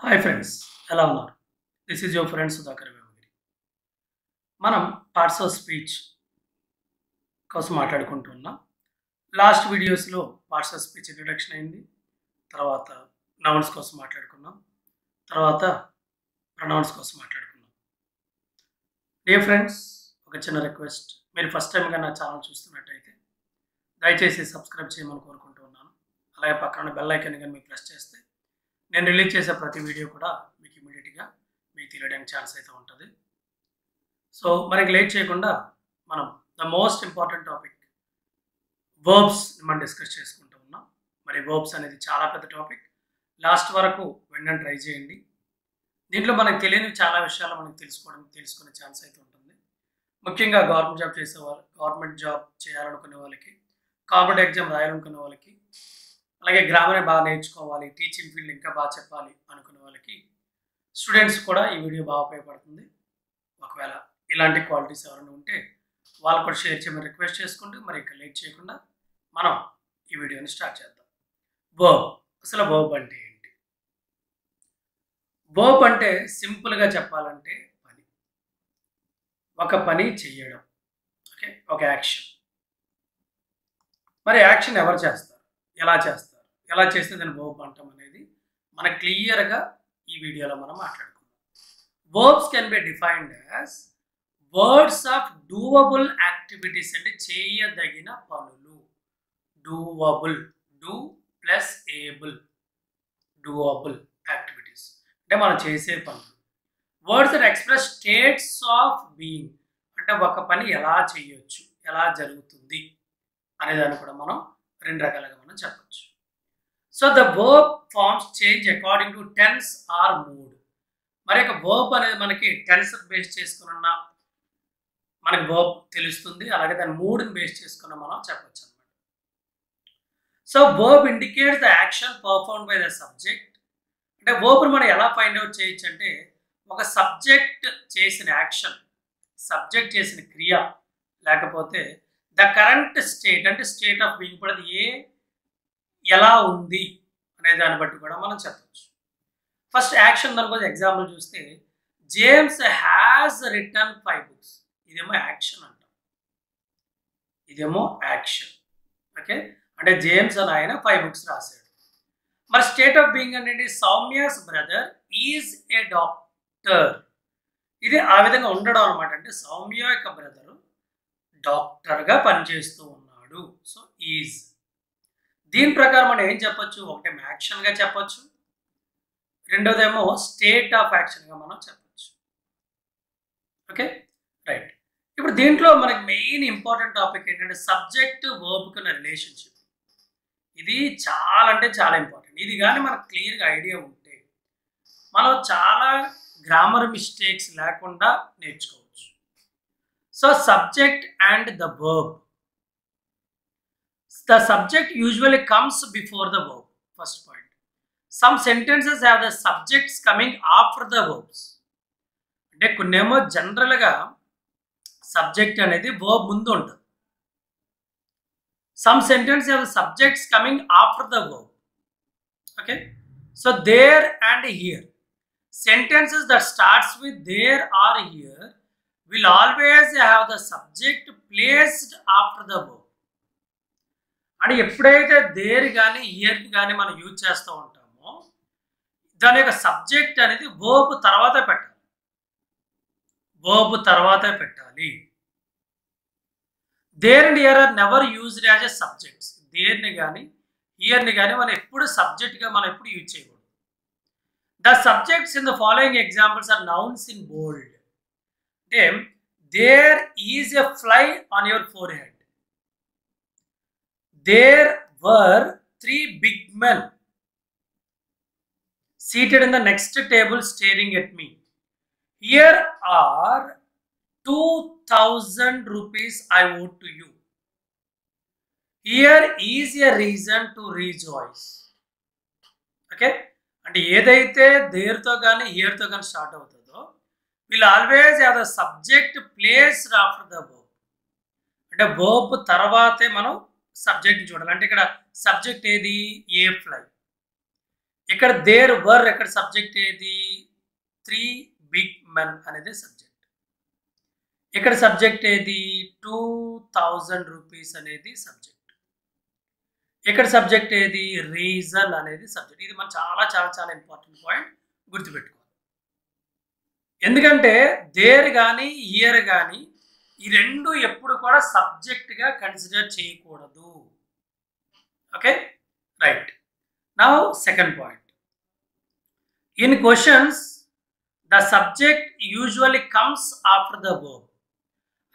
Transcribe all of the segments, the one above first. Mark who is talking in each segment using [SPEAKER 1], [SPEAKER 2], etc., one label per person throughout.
[SPEAKER 1] Hi friends, hello. This is your friend sudhakarvemagiri. మనం parts of speech కోసం మాట్లాడుకుంటున్నాం. Last వీడియోస్లో parts of speech ఇంట్రడక్షన్ అయింది. తర్వాత nouns కోసం మాట్లాడుకున్నాం. తర్వాత pronouns కోసం మాట్లాడుకున్నాం. Dear friends, ఒక చిన్న రిక్వెస్ట్, మీరు ఫస్ట్ టైంగా నా ఛానల్ చూస్తున్నట్టయితే దయచేసి సబ్స్క్రైబ్ చేయమని కోరుకుంటున్నాను. అలాగే పక్కన బెల్ ఐకాన్ కానీ మీరు ప్రెస్ చేస్తే నేను రిలీజ్ చేసే ప్రతి వీడియో కూడా మీకు ఇమీడియట్గా మీకు తెలియడానికి ఛాన్స్ అయితే ఉంటుంది. సో మనకి లేట్ చేయకుండా మనం the most important topic verbs మనం డిస్కస్ చేసుకుంటూ ఉన్నాం. మరి వర్బ్స్ అనేది చాలా పెద్ద టాపిక్. లాస్ట్ వరకు వినడానికి ట్రై చేయండి. దీంట్లో మనకు తెలియని చాలా విషయాలు మనకు తెలుసుకునే ఛాన్స్ అయితే ఉంటుంది. ముఖ్యంగా గవర్నమెంట్ జాబ్ చేయాలనుకునే వాళ్ళకి, కాంపిటేటివ్ ఎగ్జామ్ రాయాలనుకునే వాళ్ళకి, అలాగే గ్రామర్ బాగా నేర్చుకోవాలి, టీచింగ్ ఫీల్డ్ ఇంకా బాగా చెప్పాలి అనుకునే వాళ్ళకి, స్టూడెంట్స్ కూడా ఈ వీడియో బాగా ఉపయోగపడుతుంది. ఒకవేళ ఇలాంటి క్వాలిటీస్ ఎవరైనా ఉంటే వాళ్ళు కూడా షేర్ చేయమని రిక్వెస్ట్ చేసుకుంటూ మరి ఇంకా లేట్ చేయకుండా మనం ఈ వీడియోని స్టార్ట్ చేద్దాం. వర్బ్, అసలు వర్బ్ అంటే ఏంటి? వర్బ్ అంటే సింపుల్గా చెప్పాలంటే పని, ఒక పని చెయ్యడం. ఓకే, ఒక యాక్షన్. మరి యాక్షన్ ఎవరు చేస్తారు, ఎలా చేస్తారు, ఎలా చేస్తే దాన్ని వర్బ్ అంటాం అనేది మనకు క్లియర్గా ఈ వీడియోలో మనం మాట్లాడుకుందాం. Verbs can be defined as words of doable activities, అంటే చేయదగిన పనులు. Doable, do plus able, doable activities అంటే మనం చేసే పనులు. Words that express states of being, అంటే ఒక పని ఎలా చేయొచ్చు, ఎలా జరుగుతుంది అనేదాన్ని కూడా మనం రెండు రకాలుగా మనం చెప్పచ్చు. So the verb forms change according to tense or mood. మరి ఒక వర్బ్ అనేది మనకి టెన్స్ బేస్ చేసుకున్న మనకి వర్బ్ తెలుస్తుంది, అలాగే దాని మూడ్ని బేస్ చేసుకున్న మనం చెప్పచ్చు అనమాట. So verb indicates the action performed by the subject. అంటే వర్బ్ని మనం ఎలా ఫైండ్ అవుట్ చేయొచ్చు అంటే, ఒక సబ్జెక్ట్ చేసిన యాక్షన్, సబ్జెక్ట్ చేసిన క్రియ, లేకపోతే ద కరెంట్ స్టేట్, అంటే స్టేట్ ఆఫ్ బీయింగ్ కూడా అది ఎలా ఉంది అనే దాన్ని బట్టి కూడా మనం చెప్పచ్చు. ఫస్ట్ యాక్షన్ దానికోసం ఎగ్జాంపుల్ చూస్తే, జేమ్స్ హ్యాస్ రిటర్న్ 5 books. ఇదేమో యాక్షన్ అంటాం, ఇదేమో యాక్షన్. ఓకే, అంటే జేమ్స్ అని ఆయన 5 books రాశాడు. మరి స్టేట్ ఆఫ్ బీయింగ్ అనేది Soumya's brother is a doctor. ఇది ఆ విధంగా ఉండడం అనమాట. అంటే సౌమ్య యొక్క బ్రదరు డాక్టర్గా పనిచేస్తూ ఉన్నాడు. So is. దీని ప్రకారం మనం ఏం చెప్పొచ్చు, ఒకటేమో యాక్షన్గా చెప్పొచ్చు, రెండోదేమో స్టేట్ ఆఫ్ యాక్షన్గా మనం చెప్పొచ్చు. Okay, right. ఇప్పుడు దీంట్లో మనకి మెయిన్ ఇంపార్టెంట్ టాపిక్ ఏంటంటే సబ్జెక్ట్ వర్బ్కి ఉన్న రిలేషన్షిప్. ఇది చాలా అంటే చాలా ఇంపార్టెంట్. ఇది కానీ మనకు క్లియర్గా ఐడియా ఉంటే మనం చాలా గ్రామర్ మిస్టేక్స్ లేకుండా నేర్చుకోవచ్చు. So subject and the verb. The subject usually comes before the verb. First point. Some sentences have the subjects coming after the verbs. అంటే కొన్నేమో జనరల్గా సబ్జెక్ట్ అనేది verb ముందు ఉంటుంది. Some sentences have the subjects coming after the verb. Okay. So there and here. Sentences that starts with there or here will always have the subject placed after the verb. అంటే ఎప్పుడైతే there కానీ year కానీ మనం use చేస్తూ ఉంటామో దాని యొక్క subject అనేది వర్బ్ తర్వాతే పెట్టాలి, వర్బ్ తర్వాతే పెట్టాలి. There and here are never used as a subjects. దేర్ని కానీ ఇయర్ని కానీ మనం ఎప్పుడు సబ్జెక్ట్గా మనం ఎప్పుడు యూజ్ చేయకూడదు. The subjects in the following examples are nouns in bold. అంటే there is a fly on your forehead. There were 3 big men seated in the next table staring at me. Here are 2,000 rupees I owe to you. Here is a reason to rejoice. Okay? అంటే ఏదైతే దేర్తో కానీ హియర్తో కానీ start అవుతుందో will always have the subject placed after the verb. అంటే verb తర్వాతే మనం subject చూడాలి. అంటే ఇక్కడ సబ్జెక్ట్ ఏది, ఏ ఫ్లై. ఇక్కడ దేర్ వర్ ఎక్కడ సబ్జెక్ట్ ఏది 3 big men అనేది సబ్జెక్ట్. ఇక్కడ సబ్జెక్ట్ ఏది 2000 రూపీస్ అనేది సబ్జెక్ట్. ఇక్కడ సబ్జెక్ట్ ఏది రీజన్ అనేది సబ్జెక్ట్. ఇది మనం చాలా చాలా చాలా ఇంపార్టెంట్ పాయింట్ గుర్తుపెట్టుకోవాలి. ఎందుకంటే దేర్ కానీ ఇయర్ కానీ ఈ రెండు ఎప్పుడు కూడా సబ్జెక్ట్గా కన్సిడర్ చేయకూడదు. Okay right. Now second point. In questions the subject usually comes after the verb.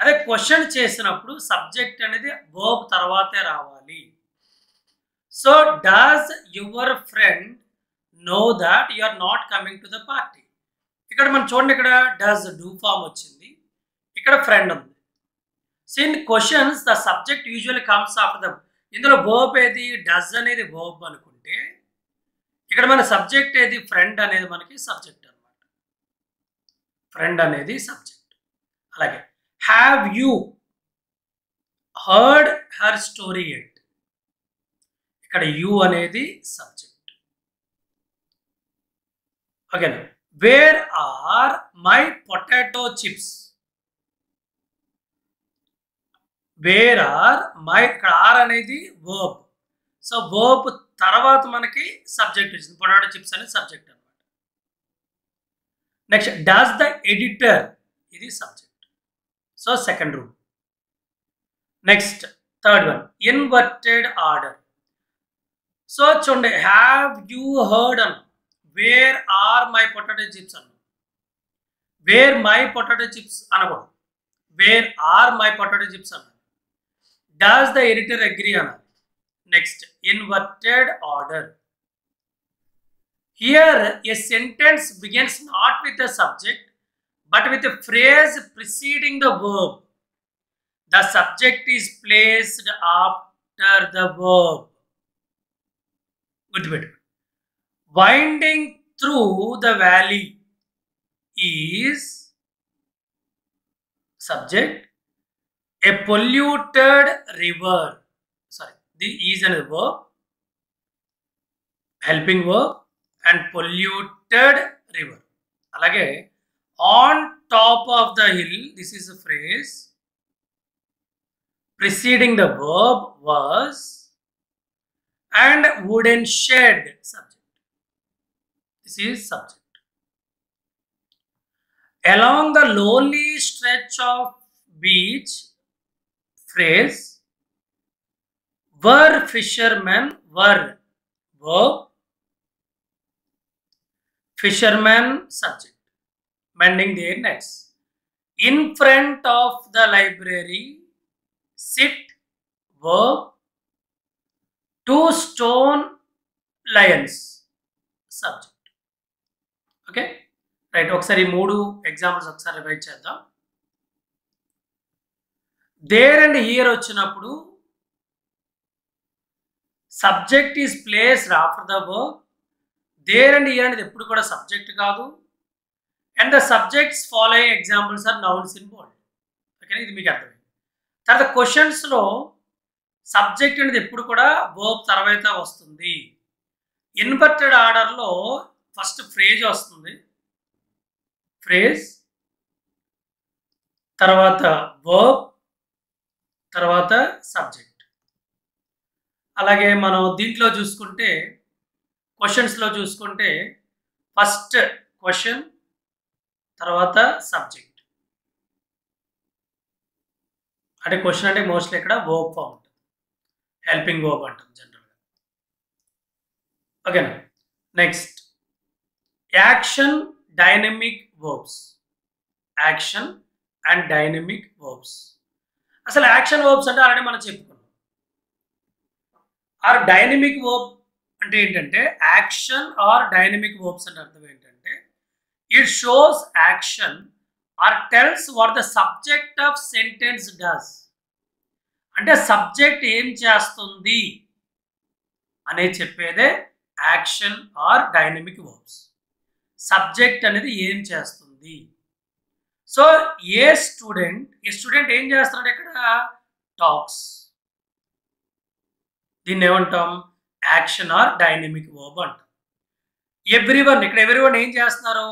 [SPEAKER 1] అదే క్వశ్చన్ చేసినప్పుడు సబ్జెక్ట్ అనేది వర్బ్ తర్వాతే రావాలి. So does your friend know that you are not coming to the party. ఇక్కడ మనం చూడండి, ఇక్కడ డస్ డూ ఫామ్ వచ్చింది, ఇక్కడ ఫ్రెండ్ ఉంది. So in questions the subject usually comes after the. ఇందులో వర్బ్ ఏది డస్ అనేది వర్బ్ అనుకుంటే ఇక్కడ మన సబ్జెక్ట్ ఏది ఫ్రెండ్ అనేది మనకి సబ్జెక్ట్ అనమాట. ఫ్రెండ్ అనేది సబ్జెక్ట్. అలాగే have you heard her story yet. ఇక్కడ యూ అనేది సబ్జెక్ట్. ఓకేనా. Where are my potato chips. Where are my, ఇక్కడ ఆర్ అనేది వర్బ్. సో వర్బ్ తర్వాత మనకి సబ్జెక్ట్ వచ్చింది, పొటాటో చిప్స్ అనేది సబ్జెక్ట్ అనమాట. నెక్స్ట్ డస్ ద ఎడిటర్, ఇది subject. So second rule. Next third one inverted order. So చూడండి, హ్యావ్ యూ హర్డ్ అన్న, where are my potato chips అన్న. వేర్ మై పొటాటో చిప్స్ అనకూడదు, wear are my potato chips అన్న. Does the editor agree అన్న. Next inverted order. Here a sentence begins not with the subject but with a phrase preceding the verb. The subject is placed after the verb. Good bit. Winding through the valley is subject. A polluted river. Sorry, the is another verb, helping verb, and polluted river. Alage on top of the hill, this is a phrase preceding the verb was, and wooden shed subject. This is subject. Along the lonely stretch of beach, phrase were fishermen, were verb, fishermen subject, mending their nets. In front of the library sit verb, two stone lions subject. Okay right. ఒకసారి మూడు examples ఒకసారి revise చేద్దాం. There and here వచ్చినప్పుడు subject is placed after the verb. There and here అనేది ఎప్పుడు కూడా subject కాదు. And the subjects following examples are nouns in bold. ఓకేనా, ఇది మీకు అర్థమైంది. తర్వాత క్వశ్చన్స్లో సబ్జెక్ట్ అనేది ఎప్పుడు కూడా వర్బ్ తర్వాత వస్తుంది. ఇన్వర్టెడ్ ఆర్డర్లో ఫస్ట్ ఫ్రేజ్ వస్తుంది, ఫ్రేజ్ తర్వాత వర్బ్ తర్వాత సబ్జెక్ట్. అలాగే మనం దీంట్లో చూసుకుంటే క్వశ్చన్స్లో చూసుకుంటే ఫస్ట్ క్వశ్చన్ తర్వాత సబ్జెక్ట్. అంటే క్వశ్చన్ అంటే మోస్ట్లీ ఇక్కడ వర్బ్ ఫామ్ ఉంటుంది, హెల్పింగ్ వర్బ్ అంటాం జనరల్గా. ఓకేనా. Next action dynamic verbs. Action and dynamic verbs. అసలు యాక్షన్ వర్బ్స్ అంటే ఆల్రెడీ మనం చెప్పుకున్నాం. ఆర్ డైనమిక్ వర్బ్ అంటే ఏంటంటే, యాక్షన్ ఆర్ డైనమిక్ వర్బ్స్ అంటే అర్థం ఏంటంటే, it shows action or tells what the subject of sentence does. అంటే సబ్జెక్ట్ ఏం చేస్తుంది అనే చెప్పేదే action or dynamic verbs. Subject అనేది ఏం చేస్తుంది. సో ఏ స్టూడెంట్ ఏం చేస్తున్నాడు ఇక్కడ, టాక్స్. దీన్ని ఏమంటాం, యాక్షన్ ఆర్ డైనమిక్ వర్బ్ అంటాం. ఎవ్రీవన్, ఇక్కడ ఎవ్రీవన్ ఏం చేస్తున్నారు?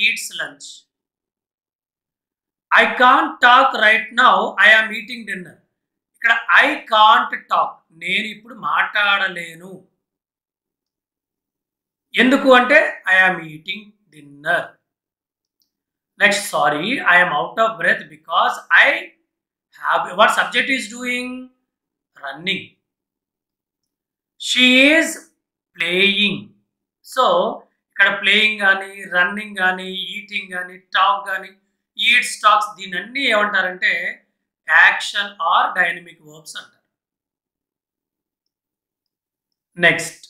[SPEAKER 1] Eats lunch. I can't talk right now, I am eating dinner. ఇక్కడ ఐ కాంట్ టాక్, నేను ఇప్పుడు మాట్లాడలేను. ఎందుకు అంటే I am eating dinner. Next, sorry, I am out of breath because I have, what subject is doing? Running. She is playing. So ఇక్కడ playing కానీ, running కానీ, eating కానీ, టాక్ కానీ, ఈట్స్, టాక్స్, దీని అన్ని ఏమంటారంటే యాక్షన్ ఆర్ డైనమిక్ వర్బ్స్ అంటారు. Next,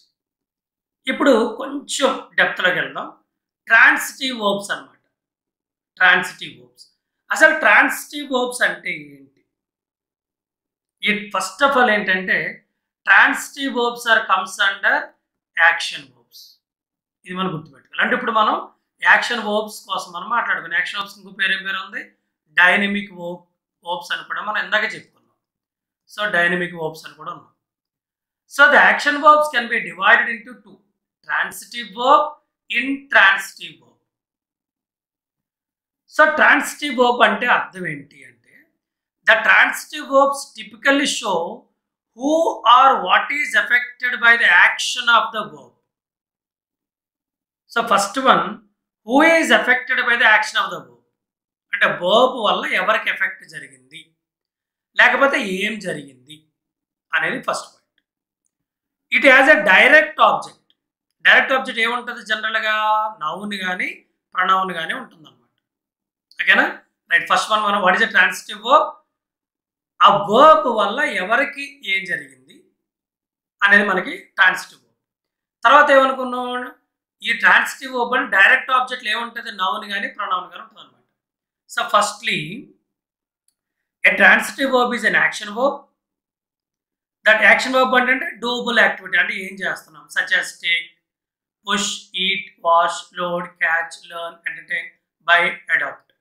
[SPEAKER 1] ఇప్పుడు కొంచెం డెప్త్లోకి వెళ్దాం. ట్రాన్సిటివ్ వర్బ్స్ అన్నమాట. ట్రాన్సిటివ్ వర్బ్స్, అసలు ట్రాన్సిటివ్ వర్బ్స్ అంటే ఏంటి? ఫస్ట్ ఆఫ్ ఆల్ ఏంటంటే transitive verbs are comes under action verbs. ఇది మనం గుర్తుపెట్టుకోవాలి. అంటే ఇప్పుడు మనం యాక్షన్ వర్బ్స్ కోసం మనం మాట్లాడుకున్నాం. యాక్షన్ వర్బ్స్ ఇంకో పేరు ఏం పేరు ఉంది? డైనమిక్ వర్బ్స్ అని కూడా మనం ఇందాక చెప్పుకున్నాం. సో డైనమిక్ వర్బ్స్ అని కూడా ఉన్నాం. So the action verbs can be divided into two, transitive verb, intransitive verb. So transitive verb అంటే అర్థం ఏంటి అంటే the transitive verbs typically show who or what is affected by the action of the verb. So first one, who is affected by the action of the verb. అంటే verb వల్ల ఎవరికి effect జరిగింది లేకపోతే ఏం జరిగింది అనేది first point. It has a direct object. Direct object ఏముంటుంది? జనరల్గా నౌన్ కానీ ప్రొనౌన్ కానీ ఉంటుంది అనమాట. ఓకేనా? రైట్. ఫస్ట్ వన్ మనం what is a transitive verb, ఆ వర్బ్ వల్ల ఎవరికి ఏం జరిగింది అనేది మనకి ట్రాన్సిటివ్ వర్బ్. తర్వాత ఏమనుకున్నాం? ఈ ట్రాన్సిటివ్ వర్బ్ అని డైరెక్ట్ ఆబ్జెక్ట్ ఏముంటుంది? నౌన్ కానీ ప్రొనౌన్ కానీ ఉంటుంది అనమాట. So firstly a transitive verb is an action verb. That action verb అంటే డూబుల్ యాక్టివిటీ, అంటే ఏం చేస్తున్నాం, such as take, push, eat, wash, load, catch, learn, entertain, buy, adopt.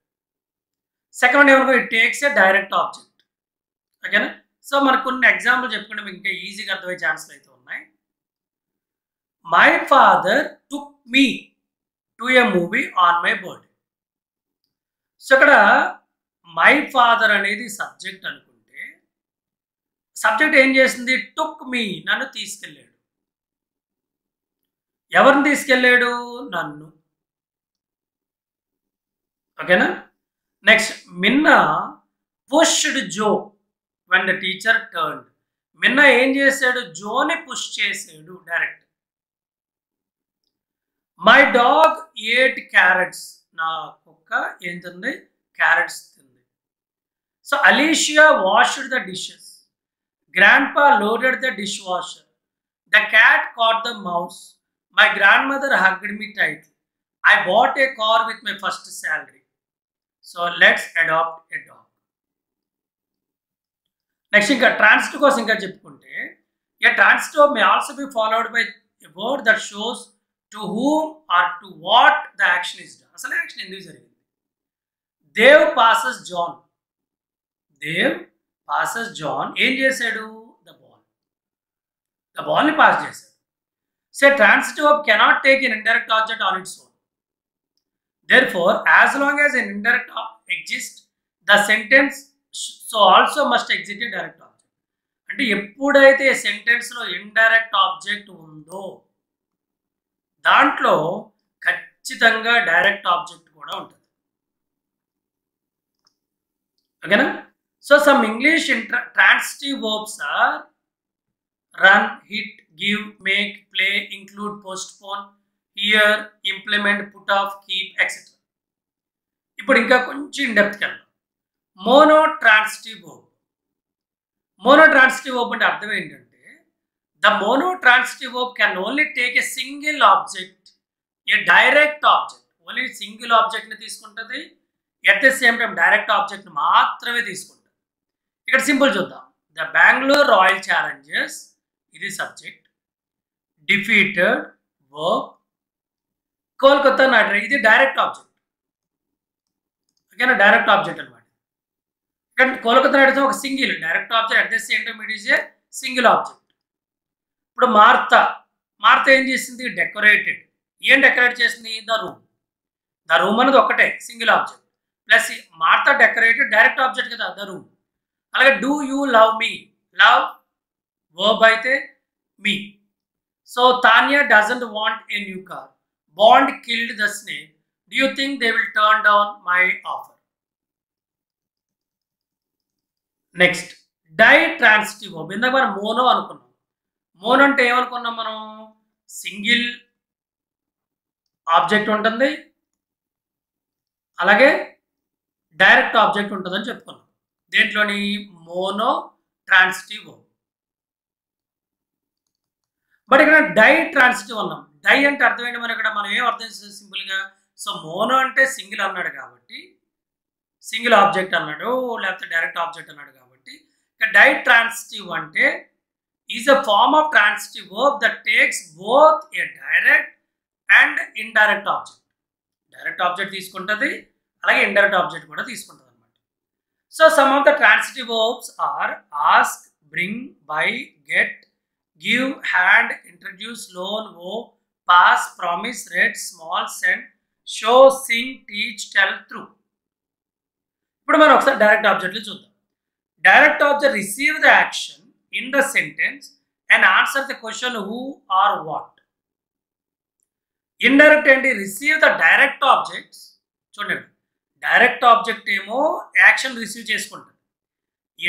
[SPEAKER 1] Second one ఏమనుకో, it takes a direct object. ఓకేనా? So మనకు కొన్ని example చెప్పుకుంటే మీకు ఇంకా ఈజీగా అర్థమయ్యే ఛాన్సులు అయితే ఉన్నాయి. My father took me to A movie on my birthday. So ఇక్కడ మై ఫాదర్ అనేది సబ్జెక్ట్ అనుకుంటే సబ్జెక్ట్ ఏం చేసింది? టుక్ మీ, నన్ను తీసుకెళ్ళాడు. ఎవరిని తీసుకెళ్ళాడు? నన్ను. ఓకేనా? Next, Minna pushed Joe when the teacher turned. Minna ఏం చేశాడు? జోని పుష్ చేశాడు direct. My dog ate carrots. నా కుక్క ఏం తింది? క్యారెట్స్ తింది. So Alicia washed the dishes. Grandpa loaded the dishwasher. The cat caught the mouse. My grandmother hugged me tight. I bought a car with my first salary. So let's adopt a dog. Next ఇంకా transitive కోసం ఇంకా చెప్పుకుంటే ఏ transitive may also be followed by a word that shows to whom or to what the action is done. అసలు action ఎందుకు జరిగింది? Dev passes John. Dev passes John ఏం చేశాడు? The ball. The బాల్ని పాస్ చేశాడు. So transitive verb cannot take an indirect object on its own. Therefore, as long as an indirect exists, the sentence so also must exist a direct object. అంటే ఎప్పుడైతే sentence లో indirect object ఉందో దాంట్లో ఖచ్చితంగా direct object కూడా ఉంటుంది. ఓకేనా? So some English transitive verbs are run, hit, give, make, play, include, postpone, hear, implement, put off, keep, etcetera. ఇప్పుడు ఇంకా కొంచెం ఇన్డెప్త్కి వెళ్దాం. Mono transitive verb. Mono transitive verb అంటే అర్థం ఏంటంటే the mono transitive verb can only take a single object, a direct object. Only single ఆబ్జెక్ట్ని తీసుకుంటుంది, at the same time direct object మాత్రమే తీసుకుంటుంది. ఇక్కడ సింపుల్ చూద్దాం. ద బెంగళూరు రాయల్ ఛాలెంజర్స్, ఇది subject. Defeated verb. Kolkata night riders, ఇది డైరెక్ట్ ఆబ్జెక్ట్. ఓకేనా? Direct object అనమాట. ఇక్కడ కోల్కతా నైట్ రైడర్స్ ఒక single direct object, at the same time it is a single object. ఇప్పుడు మార్తా, మార్తా ఏం చేసింది? డెకరేటెడ్, ఏం డెకరేట్ చేసింది? The room. ద రూమ్ అనేది ఒకటే single object plus Martha decorated direct object కదా ద రూమ్. అలాగే do you love me, love verb అయితే me. So Tanya doesn't want a new car, Bond killed the snake, do you think they will turn down my offer. Next ditransitive verb. ఇందాక మనం mono అనుకున్నాం. Mono అంటే ఏమనుకున్నాం మనం? Single object ఉంటుంది, అలాగే direct object ఉంటుందని చెప్పుకున్నాం. దేంట్లోని? Mono transitive verb. బట్ ఇక్కడ డైట్రాన్సిటివ్ అన్నాం. డై అంటే అర్థం ఏంటి? మనం ఇక్కడ మనం ఏం అర్థం చేస్తాం సింపుల్గా? సో మోనో అంటే సింగిల్ అన్నాడు కాబట్టి సింగిల్ ఆబ్జెక్ట్ అన్నాడు, లేకపోతే డైరెక్ట్ ఆబ్జెక్ట్ అన్నాడు కాబట్టి ఇక డైట్రాన్సిటివ్ అంటే is a form of transitive verb that takes both a direct and indirect object. Direct object తీసుకుంటుంది, అలాగే ఇండైరెక్ట్ ఆబ్జెక్ట్ కూడా తీసుకుంటుంది అనమాట. So some of the transitive verbs are ask, bring, buy, get, give, hand, introduce, loan, owe, pass, promise, read, small, send, show, sing, teach, tell, throw. ఇప్పుడు మనం ఒకసారి direct ఆబ్జెక్ట్లు చూద్దాం. Direct object receive the action in the sentence and answer the question who or what. Indirect ఏంటి? Receive the direct objects. చూడండి, direct object ఏమో action receive చేసుకుంటుంది,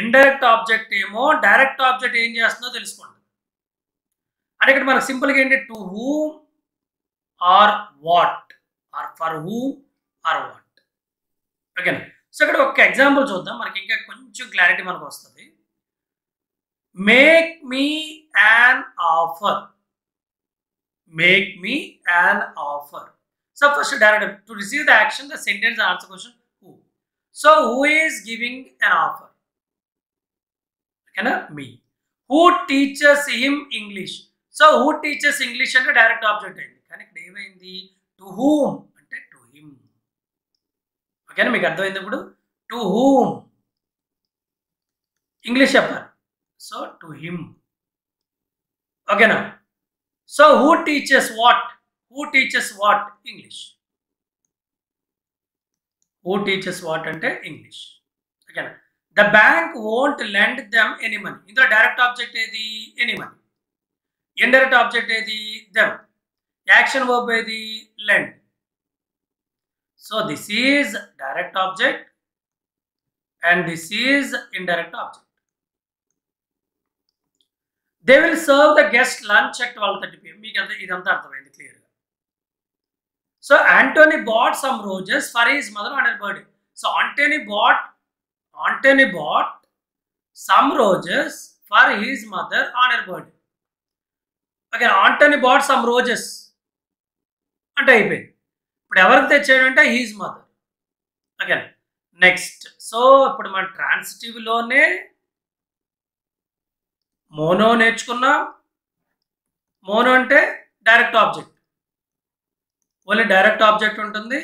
[SPEAKER 1] indirect object ఏమో డైరెక్ట్ ఆబ్జెక్ట్ ఏం చేస్తుందో తెలుసుకుంటుంది. అంటే ఇక్కడ మనకు సింపుల్గా ఏంటి? To whom or what, or for whom or what. ఓకేనా? సో ఇక్కడ ఒక ఎగ్జాంపుల్ చూద్దాం, మనకి ఇంకా కొంచెం క్లారిటీ మనకు వస్తుంది. Make me an offer. Make me an offer. So first direct to receive the action the sentence answer question who. So who is giving an offer? ఓకేనా? Me. Who teachers him English. So who teachers English అంటే direct object అయింది, కానీ ఇక్కడ ఏమైంది? To whom అంటే to him. ఓకేనా? మీకు అర్థమైంది ఇప్పుడు? టు హూమ్ ఇంగ్లీష్ చెప్పాలి, సో టు హిమ్. ఓకేనా? So who teachers what? Who teachers what? English. Who teachers what అంటే ఇంగ్లీష్. ఓకేనా? The bank won't lend them any money. ఇందులో డైరెక్ట్ ఆబ్జెక్ట్ ఏది? Any money. ఇండైరెక్ట్ ఆబ్జెక్ట్ ఏది? Them. Action verb ఏది? Lend. So this is direct object and this is indirect object. They will serve the guest lunch at 12:30 PM. మీకు ఇదంతా అర్థమైంది క్లియర్గా. So Anthony bought some roses for his mother on her birthday. So Anthony bought some roses for his mother on her birthday. Okay, Anthony bought some roses అంటే అయిపోయింది. ఇప్పుడు ఎవరికి తెచ్చాడు అంటే his mother. Okay, next. So ఇప్పుడు మన ట్రాన్సిటివ్లోనే mono నేర్చుకున్నాం. Mono అంటే direct object, only direct object ఉంటుంది,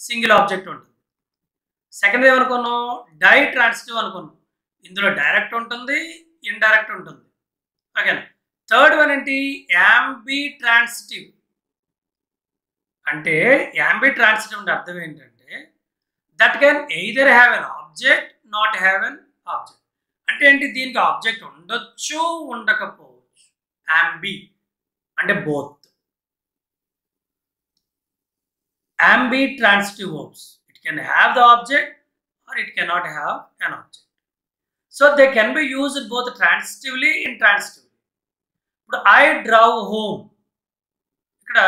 [SPEAKER 1] సింగిల్ ఆబ్జెక్ట్ ఉంటుంది. సెకండ్ ఏమనుకున్నాం? డై ట్రాన్సిటివ్ అనుకున్నాం. ఇందులో డైరెక్ట్ ఉంటుంది, ఇండైరెక్ట్ ఉంటుంది. ఓకేనా? థర్డ్ వన్ ఏంటి? Ambi transitive. అంటే యాంబీ ట్రాన్సిటివ్ అంటే అర్థం ఏంటంటే that can either have an object, not have an object. అంటే ఏంటి? దీనికి ఆబ్జెక్ట్ ఉండొచ్చు, ఉండకపోవచ్చు. యాంబీ అంటే both. Ambitransitive verbs. It can have the object or it cannot have an object. So they can be used both transitively and intransitively. But I drove home. ఇక్కడ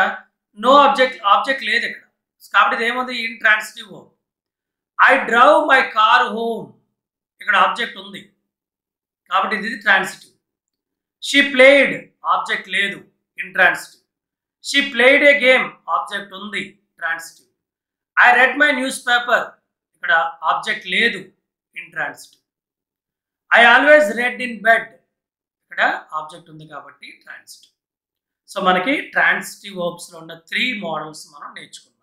[SPEAKER 1] no object లేదు ఇక్కడ, కాబట్టి ఇది ఏముంది? intransitive verb. I drove my car home. ఇక్కడ object ఉంది కాబట్టి ఇది ట్రాన్సిటివ్. She played, ఆబ్జెక్ట్ లేదు, intransitive. She played a game, object ఉంది, transitive. I read my newspaper, ఇక్కడ ఆబ్జెక్ట్ లేదు, intransitive. I always read in bed, ఇక్కడ ఆబ్జెక్ట్ ఉంది కాబట్టి ట్రాన్సిటివ్. సో మనకి ట్రాన్సిటివ్ వర్బ్స్లో ఉన్న 3 మోడల్స్ మనం నేర్చుకున్నాం.